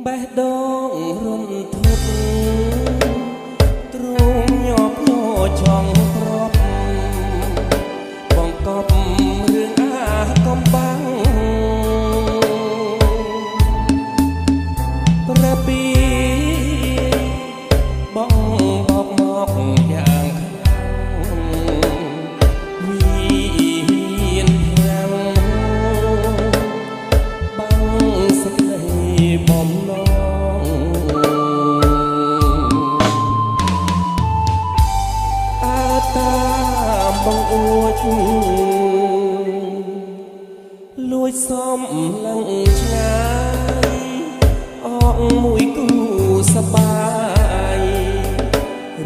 បេះដូងរន្ធត់ទ្រូងញាប់ញ័រចង់ក្របបង្កប់រឿងអាកំបាំងព្រះពីបងបោកមកយ៉ាងខ្លាំងមានប្រាំងបាំងសេចក្ដីបំណងអើតាបងអួចលួចសំឡឹងឆ្ងាយអងមួយគូសបាយ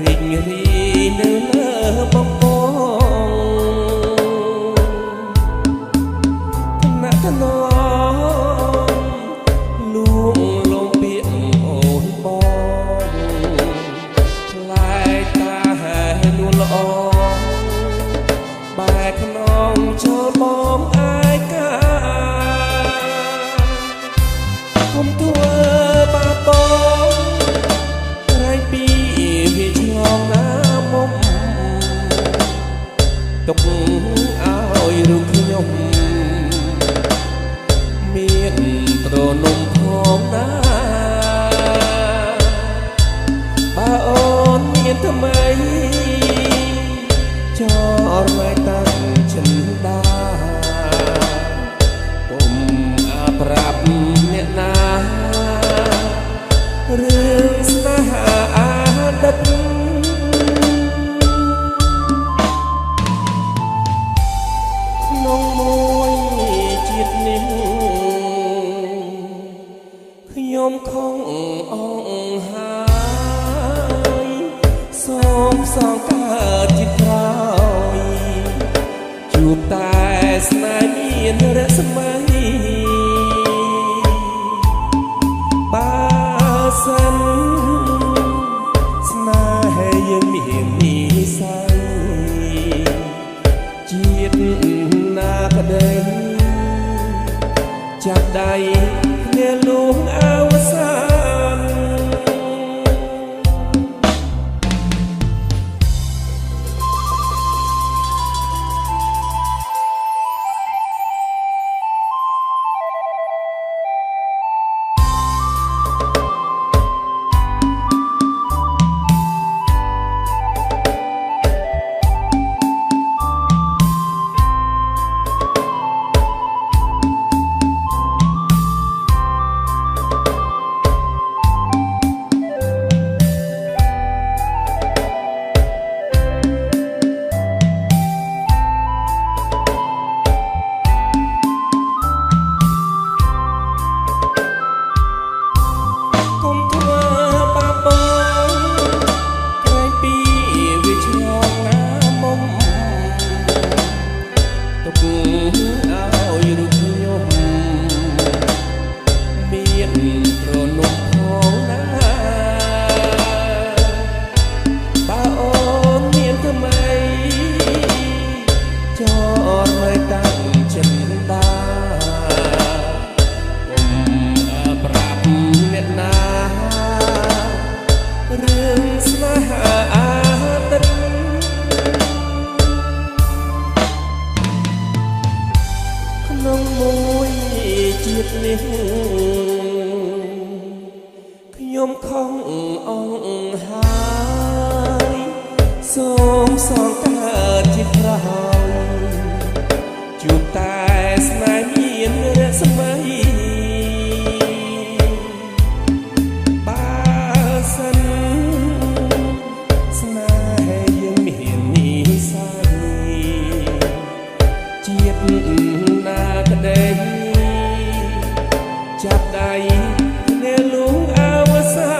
រីករាយនៅលើបំពងថ្នាក់ថ្នមលួងលំពាក្យអូនបងឆ្លែកតាហែនួនល្អបែកខ្នងចូលបងអាយកាគុំធ្វើបាបបងក្រែងពីវាឆ្លងណាមុំទុកឲ្យរូបខ្ញុំមានត្រនំផងណាបើអូនមានថ្មីចរមកតាំងចិនដាពុំអាប្រាប់អ្នកណារឿងស្នេហាអាដិតក្នុងមួយជាតិនេះខ្ញុំខំអងហើយសូមសងកើតជាក្រោយជួបតែស្នេហ៍មានរស្មីបើសិនស្នេហ៍យើងមាននិស័យជាតិណាក្ដីចាប់ដៃគ្នាលួងអវសានក្នុងមួយជាតិនេះខ្ញុំខំអងហើយសូមសងកើតជាក្រោយជួបតែស្នេហ៍មានរស្មីបើសិនស្នេហ៍យើងមាននិស័យជាតិណាក្ដីចាប់ដៃគ្នាលួងអវសា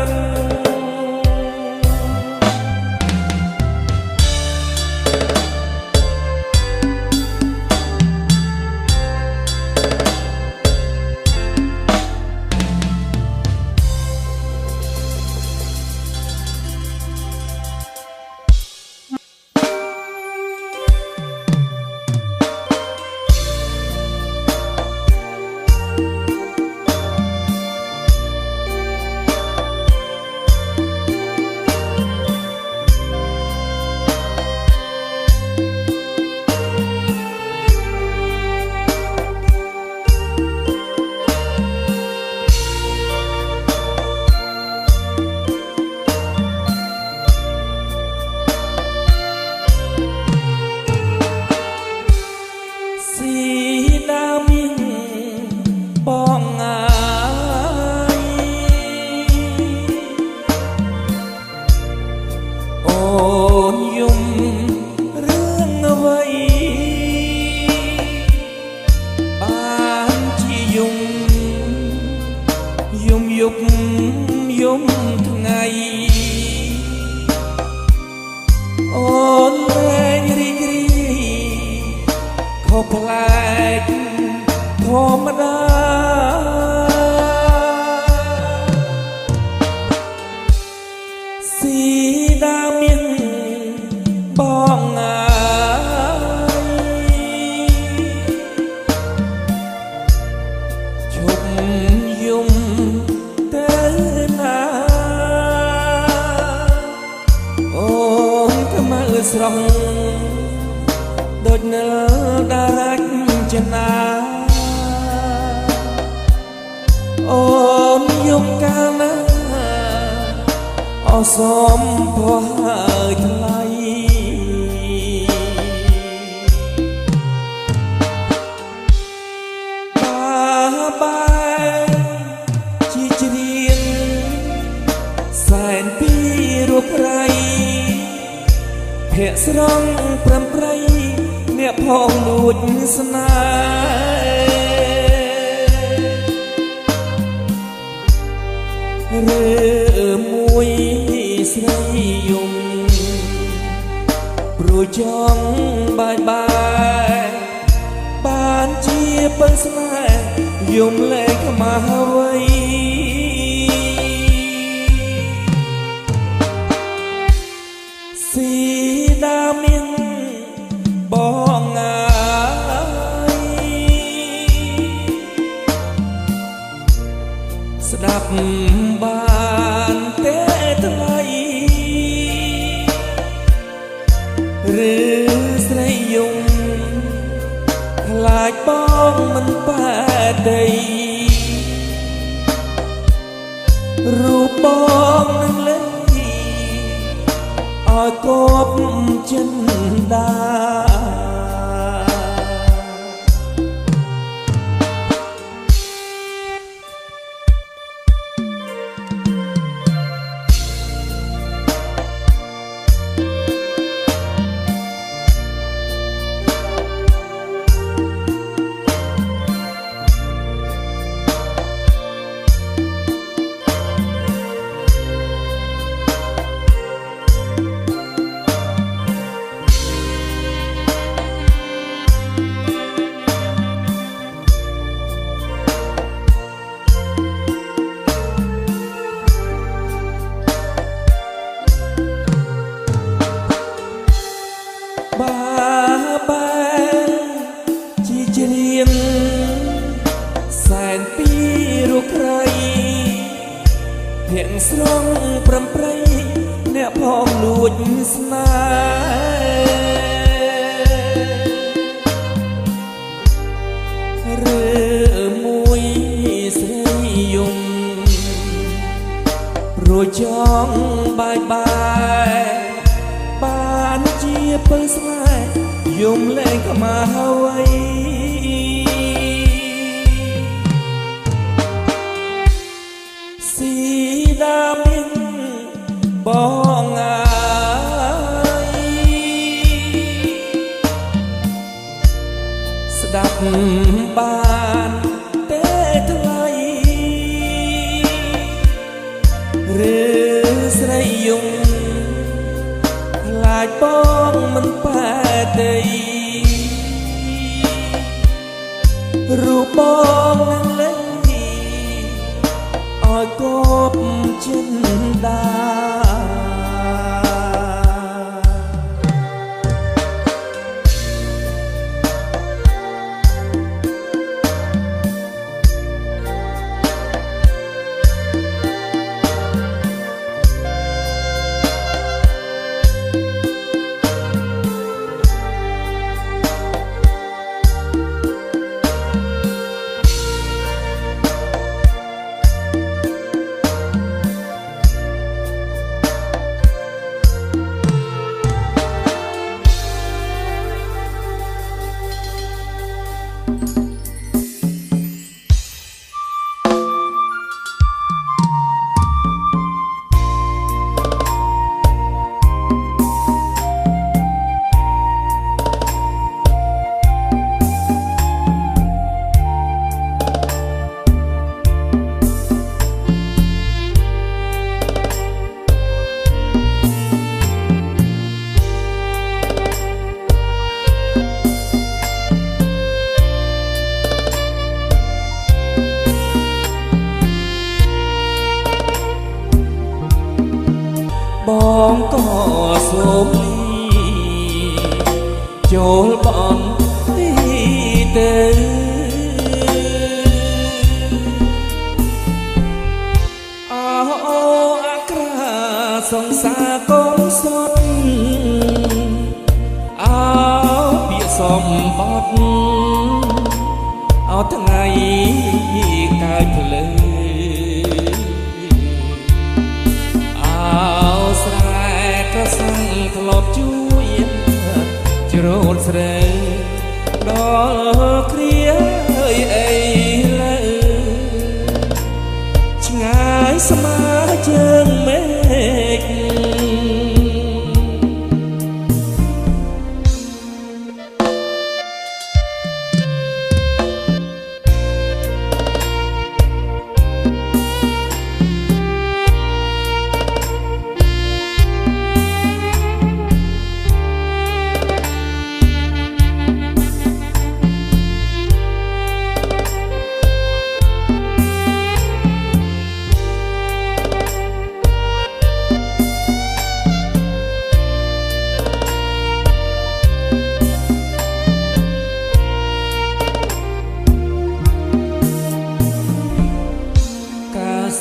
ន ប់យំថ្ងៃអូនលែងរីករាយខុសប្លែកធម្មតាស៊ីដាមានបងឈប់យំទៅណាអូនក៏មើលស្រស់ដូចនៅដារាច់ចនាអូនយំកាលណាអសមព្រោះហើយថ្លៃជាជ្រៀងសែនពីរូបរៃភ័ក្រស្រង់ប្រំប្រៃអ្នកផងលួចស្នេហ៍រើមួយស្រីយំព្រោះចង់បាយបាយបានជាពឹងស្នេហ៍យំលែងខ្មាស់អ្វីស៊ីដាមានបងស្ដាប់បានទេថ្លៃឬស្រីយំខ្លាចបងមិនបែកដីរូបបងនឹងលេងឲ្យគប់ចិនដាជាជ្រៀងសែនពីរូបក្រៃភ័ក្រស្រង់ប្រំប្រៃអ្នកផងលួចស្នេហ៍រើមួយស្រីយំព្រោះចង់បាយបាយបានជាពឹងស្នេហ៍យំលែងខ្មាស់អ្វីស៊ីដាមានបងស្ដាប់បានទេថ្លៃឬស្រីយំខ្លាចបងមិនបែកដីរូបបងនឹងលេងឲ្យគប់ចិនដា ក៏សូមលីចូលបនទីទៅអក្រាសង្សារកូនសុតអោពាក្យសំបត្តិអោថ្ងៃកាយភ្លើអោស្រែក្រសាំងធ្លាប់ជួយជ្រោតស្រីដល់គ្រាអីលើឆ្ងាយស្មើជើងមេឃ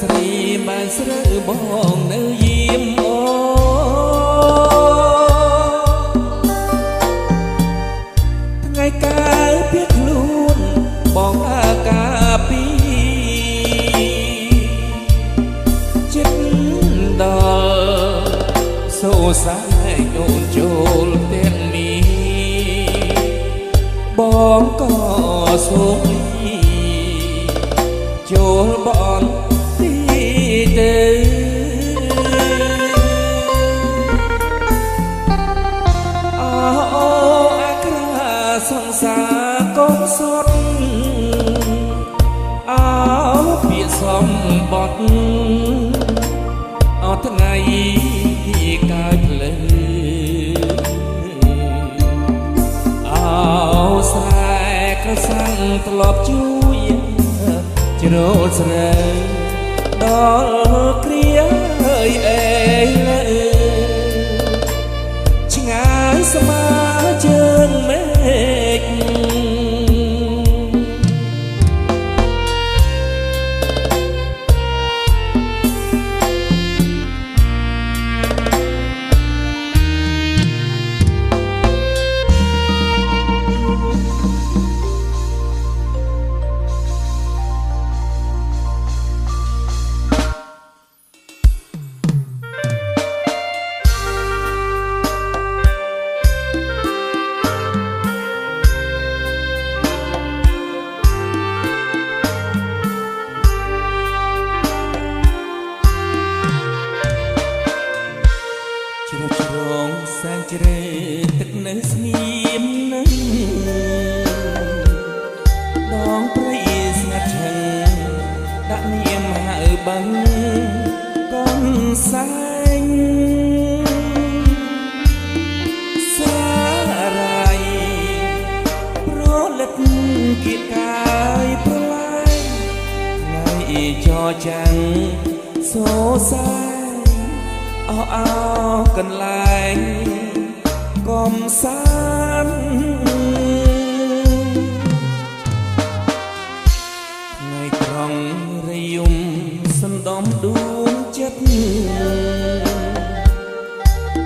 ស្រីបានស្រូវបងនៅយាមអូថ្ងៃកាលភៀសខ្លួនបងអាកាពីចិត្តដល់សូសាយអូនចូលទាំងនេះបងក៏សូមចូលបនទៅអអក្រាសង្សារកូនសុតអោពាក្យសំបត្តិអោថ្ងៃកាយភ្លើអោស្រែក្រសាំងធ្លាប់ជួយជ្រោតស្រីដល់គ្រាអីលើឆ្ងាយស្មើជើងមេឃជ្រងសែងជ្រេទឹកនៅស្ងៀមនឹងដងព្រៃស្ងាត់ឈឹងដាក់នាមហៅបងកូនសែងសារ៉ៃប្រលិតគៀកកាយប្រឡាយថ្ងៃចរចាំងសូសាអោកន្លែងកំសាន្តថ្ងៃត្រង់រយំសណ្ដំដួងចិត្ត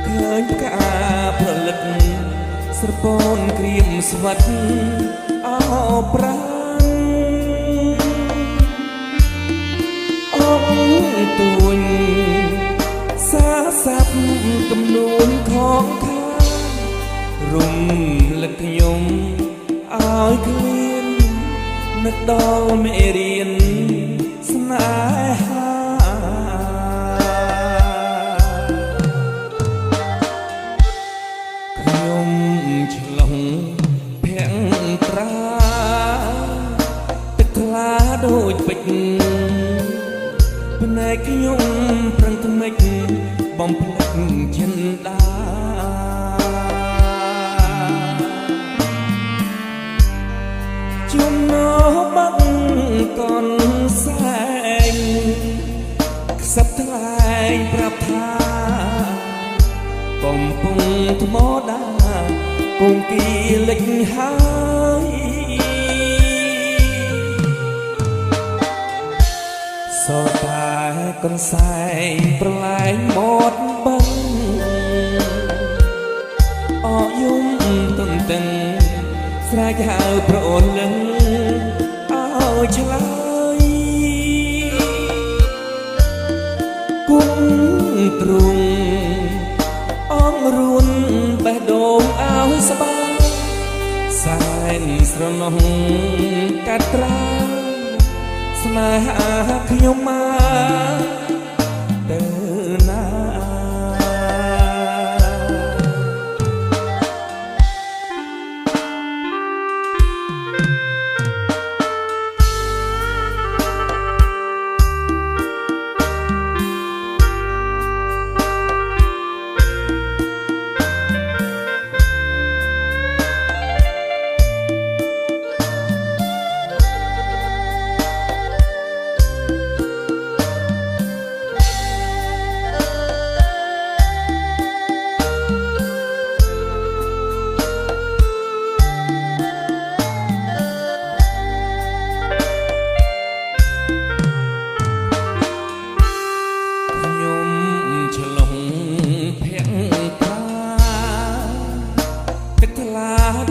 ឃើញផ្កាផលិតស្រពូនក្រៀមស្វិតអោប្រាំអង្គទួញសាសាប់ទំនួនของខារំលឹកខ្ញុំឲ្យឃ្លាននឹកដល់មេរៀនស្នេហាខ្ញុំឆ្លងភាំងត្រាទឹកថ្លាដូចពេជ្រភ្នែកខ្ញុំប្រឹងថ្មិចបំភ្លេចចិន្តាចំណោបាត់កូនសែងខ្សឹបថ្លែងប្រាប់ថា គង់គីលិចហើយសោតែកន្សែងប្រឡែងមាត់បឹងអកយំទន្ទឹងស្រែកហៅប្រអូនលឹងឲ្យឆ្លើយគង់ទ្រុងអងរួនបេះដូងឲ្យស្បើយសែនស្រណោះកាត់ត្រាស្នេហាខ្ញុំមកទៅណា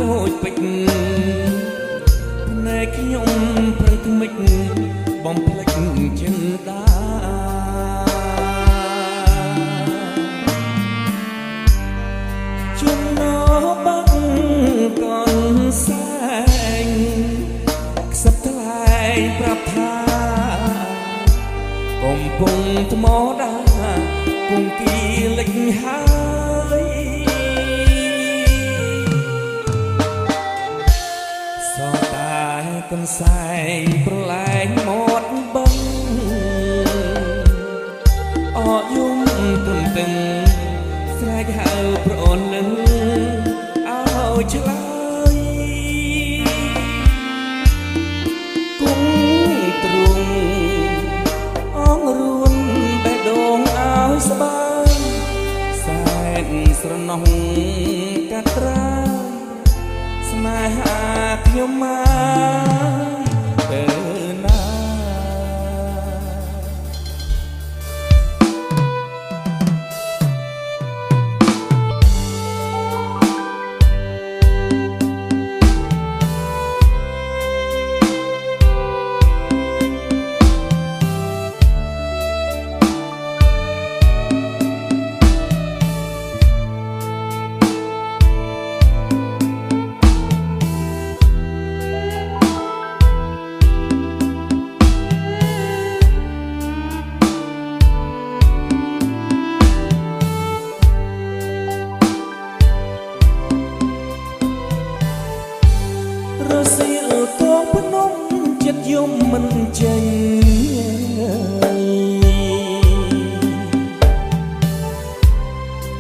ដូចពេជ្រភ្នែកខ្ញុំប្រឹងថ្មិចបំភ្លេចចិនដាចំណោបាក់កនសែងខ្សឹបថ្លែងប្រាប់ថាកំពុងថ្មដាគង់គីលិចហើយកន្សែងប្រឡែងមាត់បឹងអកយំទន្ទឹងស្រែកហៅប្រអូនលឹងឲ្យឆ្លើយគង់ទ្រុងអងរួនបេះដូងឲ្យស្បើយសែនស្រណោះកាត់ត្រាស្នេហាខ្ញុំមកទៅណា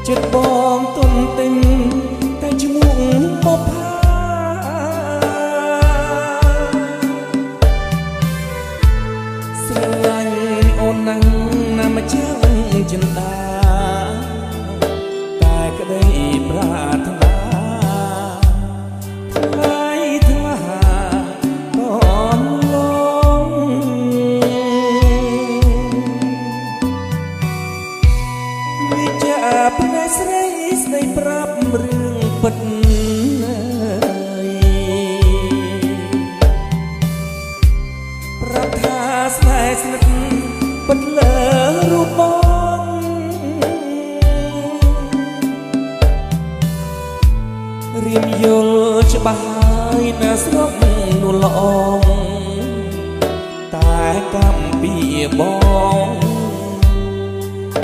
ចិត្តបងទុនទិញតែឈ្មោះបបផាស្រឡាញ់អូនណាស់ណាម្ចាស់ចិន្តាតែក្តីប្រាថ្នាថ្លៃថ្លាតនលងវិជាផ្នែកស្រីស្ដីប្រាប់រឿងពិតប្រាប់ថាស្នេហ៍ស្និទ្ធពិតលើរូបបងរៀនយល់ច្បាស់ហើយណាស្រុកនោះល្អតែកំពីបង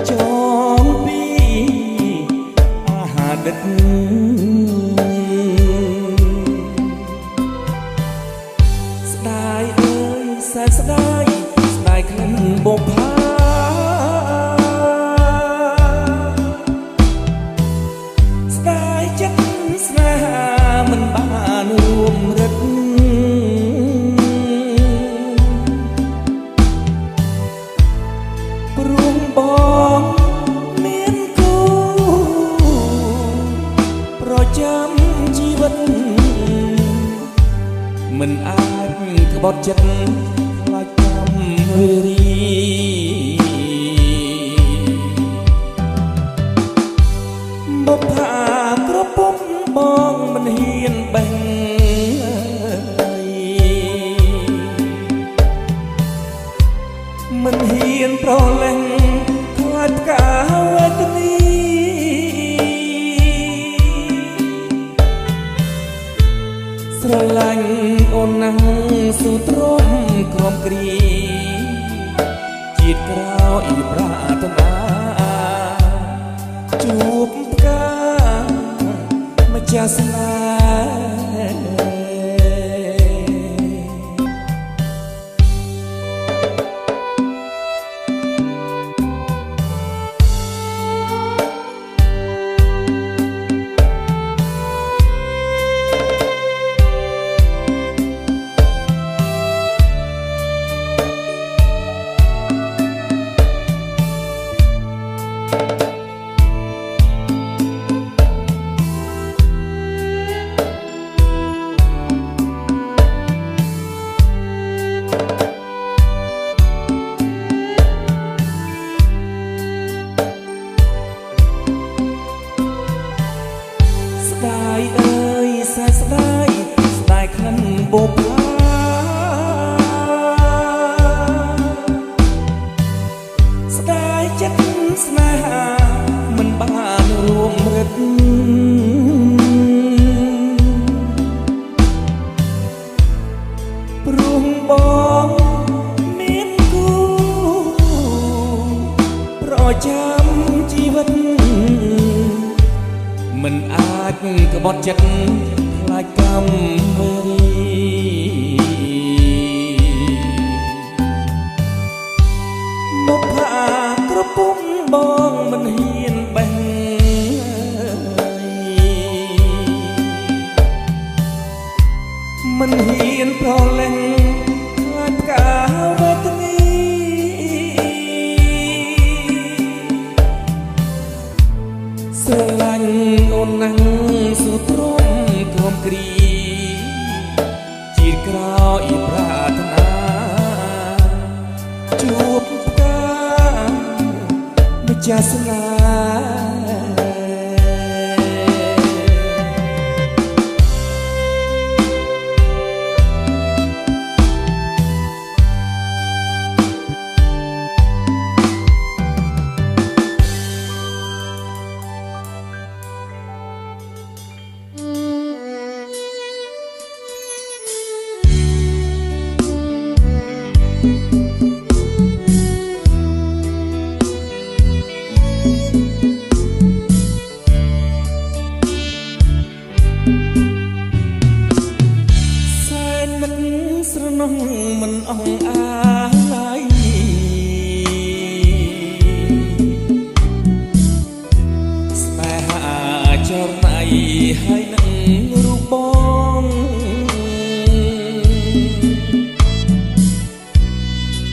ចងពីអាហារដិតស្ដាយអើយសែនស្ដាយស្ដាយក្លិនបុប្ផាស្ដាយចិត្តស្នេហាមិនបានរួមរឹតព្រមបងមានគូប្រចាំជ ក្បត់ចិត្តខ្លាចកម្មរីបុព្វាក្រពុំបងមិនហ៊ានបេះមិនហ៊ានប្រឡែងខ្លាចកាវេទនីស្រឡាញ់អូនណាស់ស៊ូទ្រាំក្រំគ្រីជាតិក្រោយប្រាថ្នាជួបផ្កាម្ចាស់ស្នេហ៍បុព្វាស្ដាយចិត្តស្នេហាមិនបានរួមរិទ្ធព្រោះបងមានគូប្រចាំជីវិតមិនអាចក្បត់ចិត្តខ្លាចកម្មរីបុព្វាក្រពុំបងមិនហ៊ានបេះមិនហ៊ានប្រឡែងខ្លាចកាវេទនីស្រឡាញ់អូនណាស់ស៊ូទ្រាំក្រំគ្រីជាតិក្រោយប្រាថ្នាជួបផ្កាម្ចាស់ស្នេហ៍ស្រណោះមិនអងអាយស្នេហាចរណៃហើយនឹងរូបបង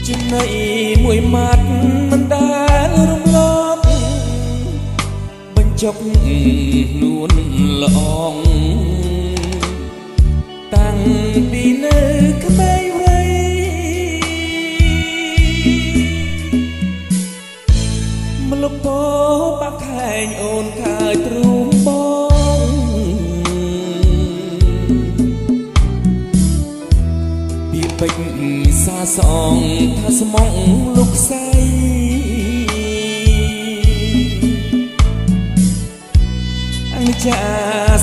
ចំណៃមួយម៉ាត់មិនដែលរំលត់បញ្ចុកនួនល្អងតាំងពីនៅក្មេងវ័យមលពបាក់ខែងអូនខាយទ្រូងបងពីពេជ្រសាសងថាស្មងលោកស្រីអង្ចា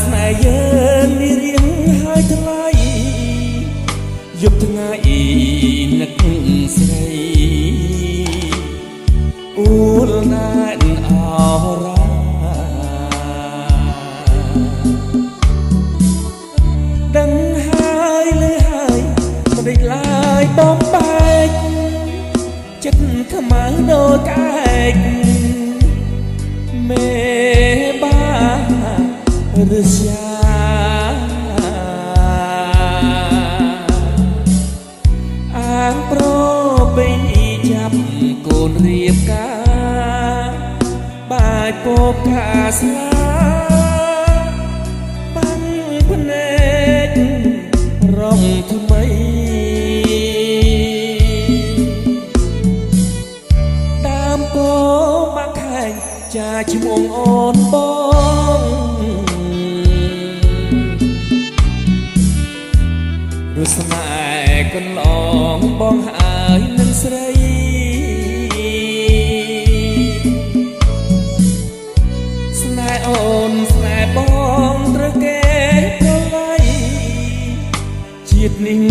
ស្នេហ៍យើងនេះរៀងហើយថ្លៃយប់ថ្ងៃនឹកស្រីអ៊ូលណែនអរ៉ាដឹងហើយលើហើយមិនដេចឡើយបំបែកចិត្តខ្មៅដូចក្អែកមេបាឬជាអាងប្របីចាប់កូនរៀបការបាយពោកខាស្លាបាំងភ្នែករងថ្មី ចាឈ្មោះអូនបងរសនាកន្លងបងហើយនឹងស្រីស្នេហ៍អូនស្នេហ៍បងត្រូវគេប្រឡ័យជាតិនេះ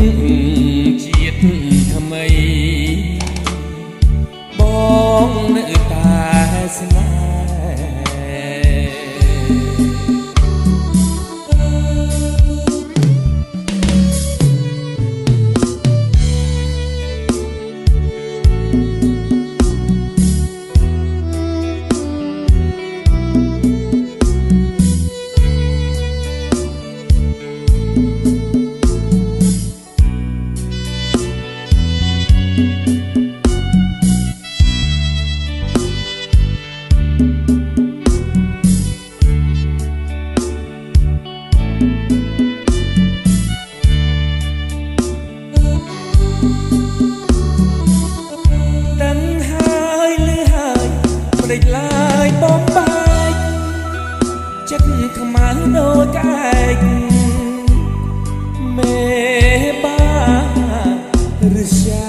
ជាតិថ្មីបងនៅតែស្នេហ៍ដេកឡើយបំបែកចិត្តខ្មៅដូចក្អែកមេបារសា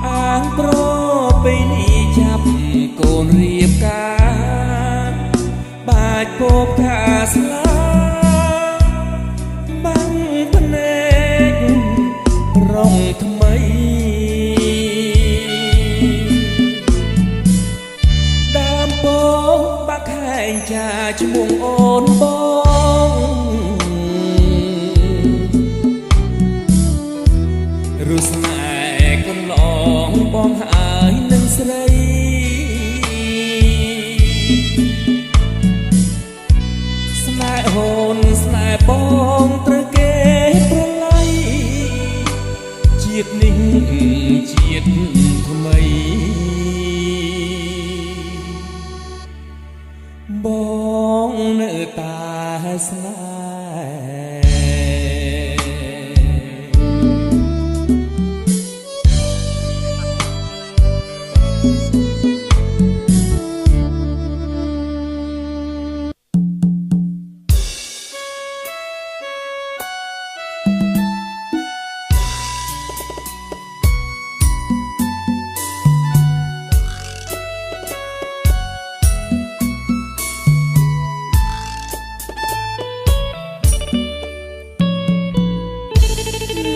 អាងប្របីនេះចាប់កូនរៀបការបាច់ពពខាស្លាបាំងភ្នែករងថ្មីចាឈ្មោះអូនបងរសនាកន្លងបងហើយនឹងស្រីស្នេហ៍អូនស្នេហ៍បងត្រូវគេប្រឡ័យជាតិនេះជាតិថ្មីបងនៅតែស្នេហ៍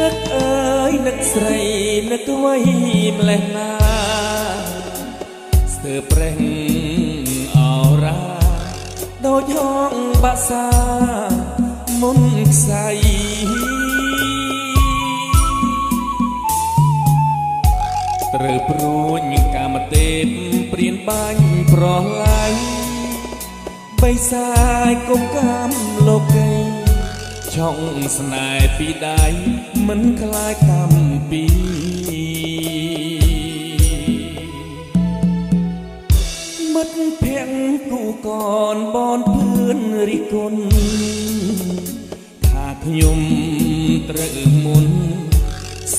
នឹកអើយនឹកស្រីនឹកអ្វីម្លេះណាស្ទើរប្រេះអរ៉ាដូចហងបាសាមុនខ្សៃត្រូវព្រួញកាមទេពព្រានបាញ់ប្រឡ័យបិសាយគុំកាមលោកីឆុងស្នេហ៍ពីដៃមិនខ្លាចកម្មពីមិត្តភក្តិគូកនបនភឿនរិះគន់ថាខ្ញុំត្រូវមុន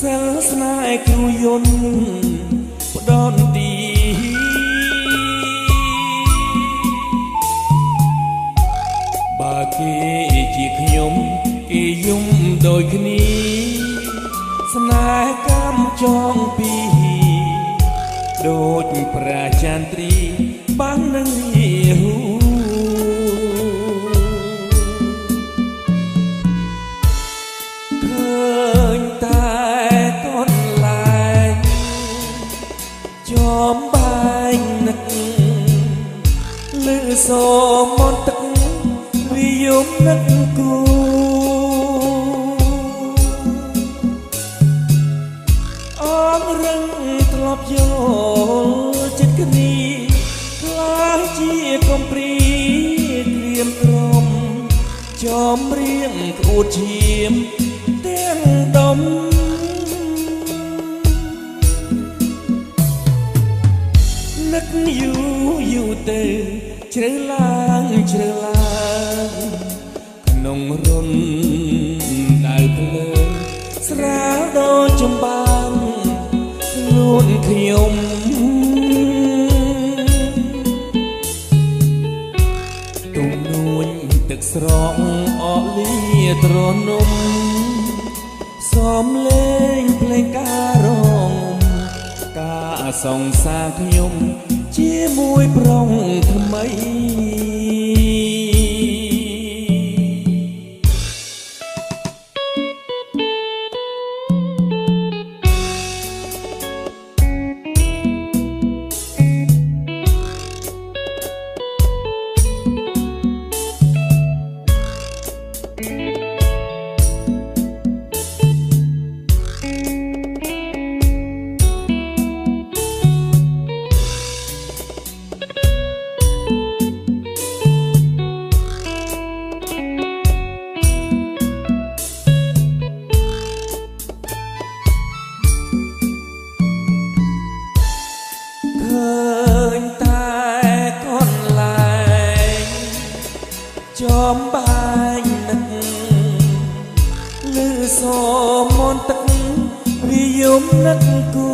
សិលស្នេហ៍គ្រូយន្តផ្ដន់ទីបើគេជាខ្ញុំគេយំដូចគ្នាស្នេហ៍កម្មចងពីដូចប្រាចានត្រីបាននឹងហូឃើញតែកូនឡាយចំបែកនឹកលឺសូមនទឹកវិយមនឹកគូអងរឹងធ្លាប់យល់ចិត្តគ្នាខ្លាចជាកំព្រីក្រៀមក្រំចំរៀងក្អួតឈាមទាំងដុំនឹកយូរទៅជ្រៅឡើងជ្រៅឡើងក្នុងរុនដៅភ្លើងស្រាលដូចចំបាំងខ្លួន ខ្ញុំទុំនួនទឹកស្រកអកលាត្រនំសំលេងភ្លេងការងការសងសាខ្ញុំជាមួយប្រុងថ្មីចំបាញ់នឹកលឺសមនទឹកវិយមនឹកគូ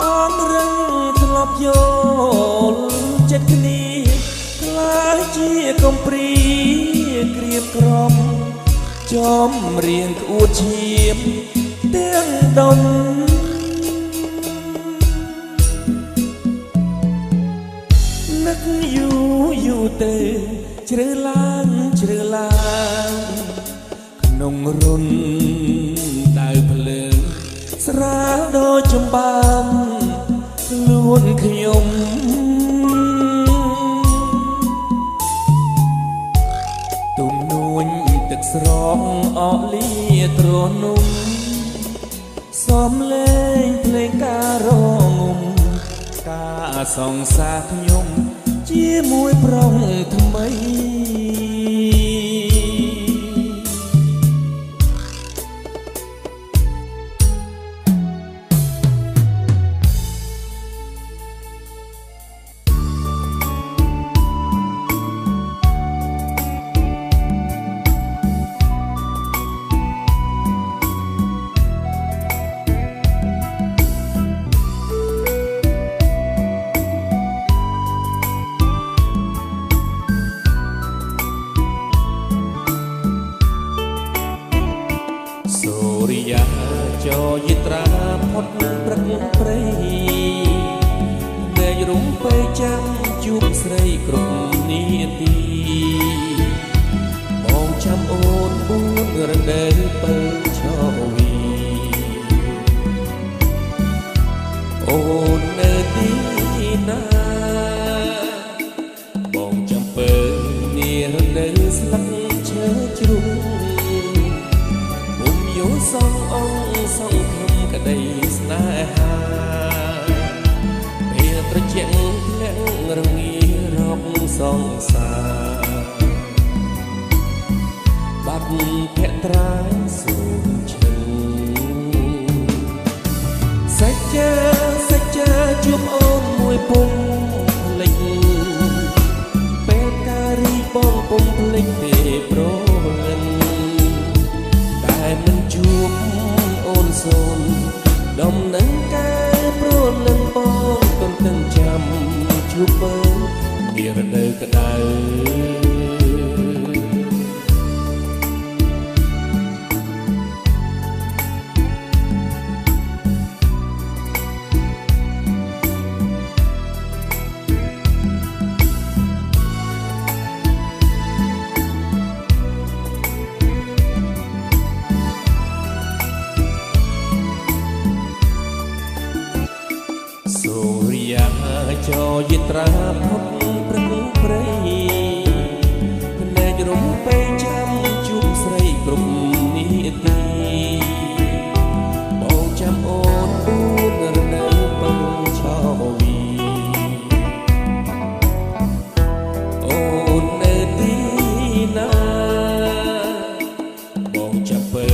អងរឹងធ្លាប់យល់ចិត្តគ្នាខ្លាចជាកំព្រីក្រៀមក្រំចំរៀងក្អួតឈាមទាំងដុំនឹកយូរទៅជ្រៅឡើងក្នុងរុនដៅភ្លើងស្រាលដូចចំបាំខ្លួនខ្ញុំទុំនួនទឹកស្រងអកលាត្រនំសំលេងភ្លេងការងំការសងសាខ្ញុំជាមួយប្រុងថ្មីសូរិយាចយិត្រាផុតព្រឹកព្រៃដែលរុំពេលចាំជួបស្រីគ្រប់នាទីបងចាំអូនបួនរដូវបើឆវីអូននៅទីណាបងចាំពើនារដូវស្លឹកឈើជ្រុំយោសងអង្គសងធំក្តីស្នេហាពេលត្រជាក់ធ្លាក់រងារកសងសាបាត់ភក្ត្រាយសូមឈឹងសច្ចាជួបអូនមួយពុំភ្លេចពេលការរីបងពុំភ្លេចទេប្រលឹងមិនជួបអូនសូនដំណឹងកែប្រលឹងបងទន្ទឹងចាំជួបបើនារដូវក្តៅសូរិយាចយិត្រាផុតព្រឹកព្រៃភ្នែករំពេលចាំជួបស្រីគ្រប់នាទីបងចាំអូនបួនរដូវបើឆវីអូននៅទីណាបងចាំពើ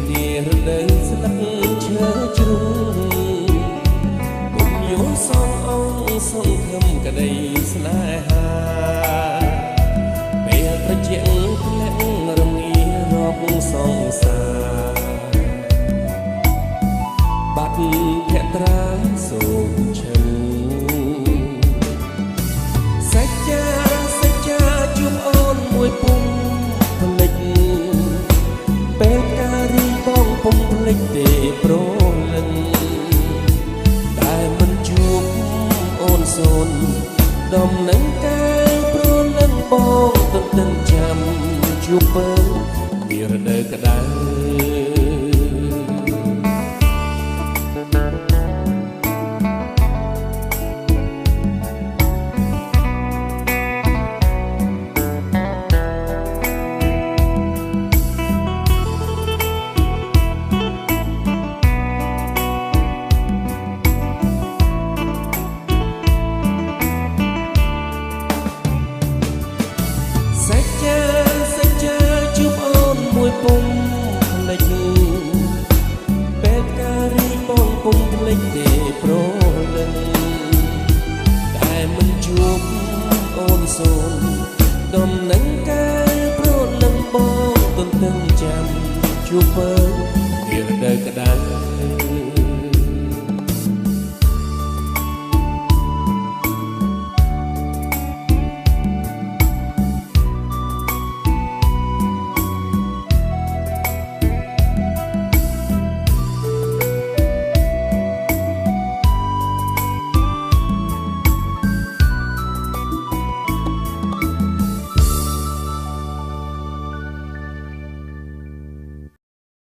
នារដូវស្លឹកឈើជ្រុំសងអង្គសងធំក្តីស្នេហាពេលត្រជាក់ធ្លាក់ ទិនចាំជួបពើមានរដូវក្តៅសាច់ចាជួបអូនមួយពុំភ្លេចពេលការរីបងពុំភ្លេចទេប្រលឹងតែមិនជួបអូនសូនដំណឹងកាយប្រលឹងបងទន្ទឹងចាំជួបពើវារដូវក្តៅ